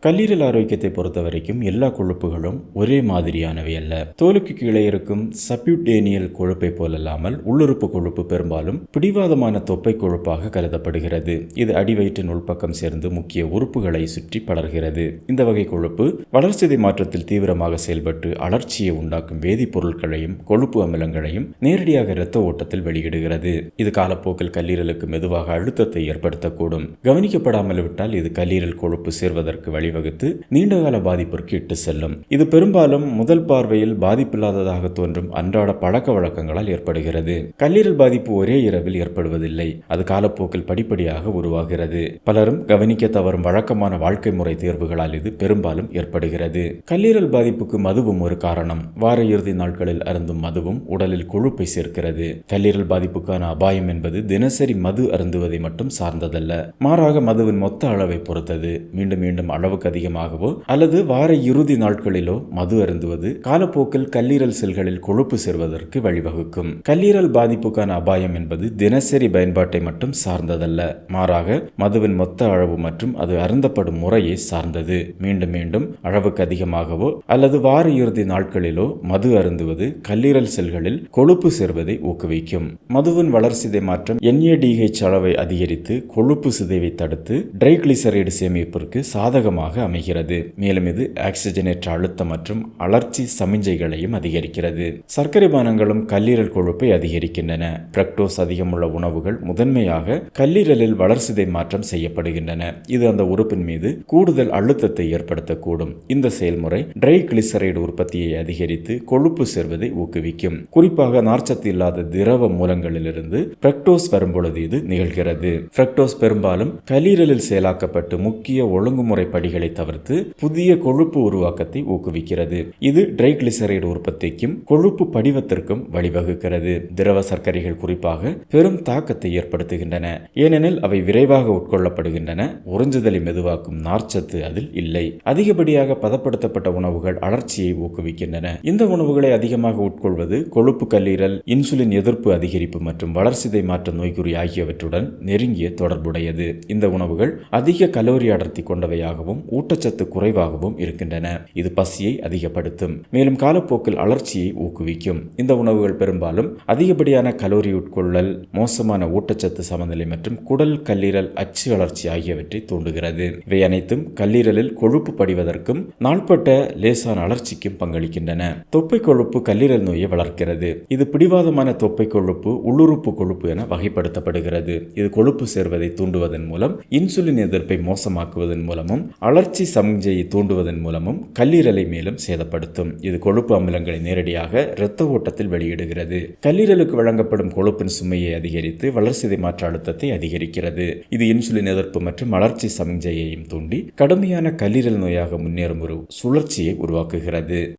கல்லீரல் ஆரோக்கியத்தை பொறுத்த வரைக்கும் எல்லா கொழுப்புகளும் ஒரே மாதிரியானவை அல்ல. தோலுக்கு கீழே இருக்கும் சப்யூட்டேனியல் கொழுப்பை போலல்லாமல் உள்ளுறுப்பு கொழுப்பு பெரும்பாலும் பிடிவாதமான தொப்பை கொழுப்பாக கருதப்படுகிறது. இது அடிவயிற்றின் உள்பக்கம் சேர்ந்து முக்கிய உறுப்புகளை சுற்றி படர்கிறது. இந்த வகை கொழுப்பு வளர்சிதை மாற்றத்தில் தீவிரமாக செயல்பட்டு அழற்சியை உண்டாக்கும் வேதிப்பொருட்களையும் கொழுப்பு அமிலங்களையும் நேரடியாக இரத்த ஓட்டத்தில் வெளியிடுகிறது. இது காலப்போக்கில் கல்லீரலுக்கு மெதுவாக அழுத்தத்தை ஏற்படுத்தக்கூடும். கவனிக்கப்படாமல் விட்டால் இது கல்லீரல் கொழுப்பு சேர்வதற்கு வழிவகுத்து நீண்டகால பாதிப்பிற்கு இட்டு செல்லும். இது பெரும்பாலும் முதல் பார்வையில் பாதிப்பில்லாததாக தோன்றும் அன்றாட பழக்க வழக்கங்களால் ஏற்படுகிறது. கல்லீரல் பாதிப்பு ஒரே இரவில் ஏற்படுவதில்லை. அது காலப்போக்கில் படிப்படியாக உருவாகிறது. பலரும் கவனிக்க தவறும் வழக்கமான வாழ்க்கை முறை தேர்வுகளால் இது பெரும்பாலும் ஏற்படுகிறது. கல்லீரல் பாதிப்புக்கு மதுவும் ஒரு காரணம். வார இறுதி நாட்களில் அருந்தும் மதுவும் உடலில் கொழுப்பை சேர்க்கிறது. கல்லீரல் பாதிப்புக்கான அபாயம் என்பது தினசரி மது அருந்துவதை மட்டும் சார்ந்ததல்ல, மாறாக மதுவின் மொத்த அளவை பொறுத்தது. மீண்டும் மீண்டும் அளவுக்கு அதிகமாகவோ அல்லது வார இறுதி நாட்களிலோ மது அருந்துவது காலப்போக்கில் கல்லீரல் செல்களில் கொழுப்பு சேர்வதற்கு வழிவகுக்கும். கல்லீரல் பாதிப்புக்கான அபாயம் என்பது தினசரி பயன்பாட்டை மட்டும் சார்ந்ததல்ல, மாறாக மதுவின் மொத்த அளவு மற்றும் அது அருந்தப்படும் முறையை சார்ந்தது. மீண்டும் மீண்டும் அளவுக்கு அதிகமாகவோ அல்லது வார இறுதி நாட்களிலோ மது அருந்துவது கல்லீரல் செல்களில் கொழுப்பு சேர்வதை ஊக்குவிக்கும். மதுவின் வளர்சிதை மாற்றம் NADH அளவை அதிகரித்து கொழுப்பு சிதைவை தடுத்து ட்ரைகிளிசரைடு சேமிப்பிற்கு சாதகமாக அமைகிறது. மேலும் இது ஆக்சிஜனேற்ற அழுத்தம் மற்றும் அழற்சி சமிஞ்சைகளையும் அதிகரிக்கிறது. சர்க்கரை பானங்களும் கல்லீரல் கொழுப்பை அதிகரிக்கின்றன. பிரக்டோஸ் அதிகமுள்ள உணவுகள் முதன்மையாக கல்லீரலில் வளர்சிதை மாற்றம் செய்யப்படுகின்றன. இது அந்த உறுப்பின் மீது கூடுதல் அழுத்தத்தை ஏற்படுத்தக்கூடும். இந்த செயல்முறை ட்ரைகிளிசரைடு உற்பத்தியை அதிகரித்து கொழுப்பு சேர்வதை ஊக்குவிக்கும். குறிப்பாக நார்ச்சத்து இல்லாத திரவ மூலங்களிலிருந்து பிரக்டோஸ் வரும்பொழுது இது நிகழ்கிறது. பிரக்டோஸ் பெரும்பாலும் கல்லீரலில் செயலாக்கப்பட்டு முக்கிய ஒழுங்குமுறை படிகளை தவிர்த்து புதிய கொழுப்பு உருவாக்கத்தை ஊக்குவிக்கிறது. இது ட்ரைகிளிசரைடு உற்பத்திக்கும் கொழுப்பு படிவத்திற்கும் வழிவகுக்கிறது. திரவ சர்க்கரைகள் குறிப்பாக பெரும் தாக்கத்தை ஏற்படுத்துகின்றன, ஏனெனில் அவை விரைவாக உட்கொள்ளப்படுகின்றன. உறிஞ்சுதலை மெதுவாக்கும் நார்ச்சத்து அதில் இல்லை. அதிகப்படியாக பதப்படுத்தப்பட்ட உணவுகள் அழற்சியை ஊக்குவிக்கின்றன. இந்த உணவுகளை அதிகமாக உட்கொள்வது கொழுப்பு கல்லீரல், இன்சுலின் எதிர்ப்பு அதிகரிப்பு மற்றும் வளர்சிதை மாற்ற நோய்க்குறி ஆகியவற்றுடன் நெருங்கிய தொடர்புடையது. இந்த உணவுகள் அதிக கலோரி அடர்த்தி கொண்டவையாகவும் ஊட்டச்சத்து குறைவாகவும் இருக்கின்றன. இது பசியை அதிகப்படுத்தும், மேலும் காலப்போக்கில் அழற்சியை ஊக்குவிக்கும். இந்த உணவுகள் பெரும்பாலும் அதிகப்படியான கலோரி உட்கொள்ளல், மோசமான ஊட்டச்சத்து சமநிலை மற்றும் குடல் கல்லீரல் அச்சு அழற்சி ஆகியவற்றை தூண்டுகிறது. இவை அனைத்தும் கல்லீரலில் கொழுப்பு படிவதற்கும் நாள்பட்ட லேசான அழற்சிக்கும் பங்களிக்கின்றன. தொப்பை கொழுப்பு கல்லீரல் நோயை வளர்க்கிறது. இது பிடிவாதமான தொப்பை கொழுப்பு, உள்ளுறுப்பு கொழுப்பு என வகைப்படுத்தப்படுகிறது. இது கொழுப்பு சேர்வதை தூண்டுவதன் மூலம், இன்சுலின் எதிர்ப்பை மோசமாக்குவதன் மூலமும் அழற்சி சமிஞ்சையை தூண்டுவதன் மூலமும் கல்லீரலை மேலும் சேதப்படுத்தும். இது கொழுப்பு அமிலங்களை நேரடியாக இரத்த ஓட்டத்தில் வெளியிடுகிறது. கல்லீரலுக்கு வழங்கப்படும் கொழுப்பின் சுமையை அதிகரித்து வளர்சிதை மாற்ற அழுத்தத்தை அதிகரிக்கிறது. இது இன்சுலின் எதிர்ப்பு மற்றும் அழற்சி சமிஞ்சையையும் தூண்டி கடுமையான கல்லீரல் நோயாக முன்னேறும் ஒரு சுழற்சியை உருவாக்குகிறது.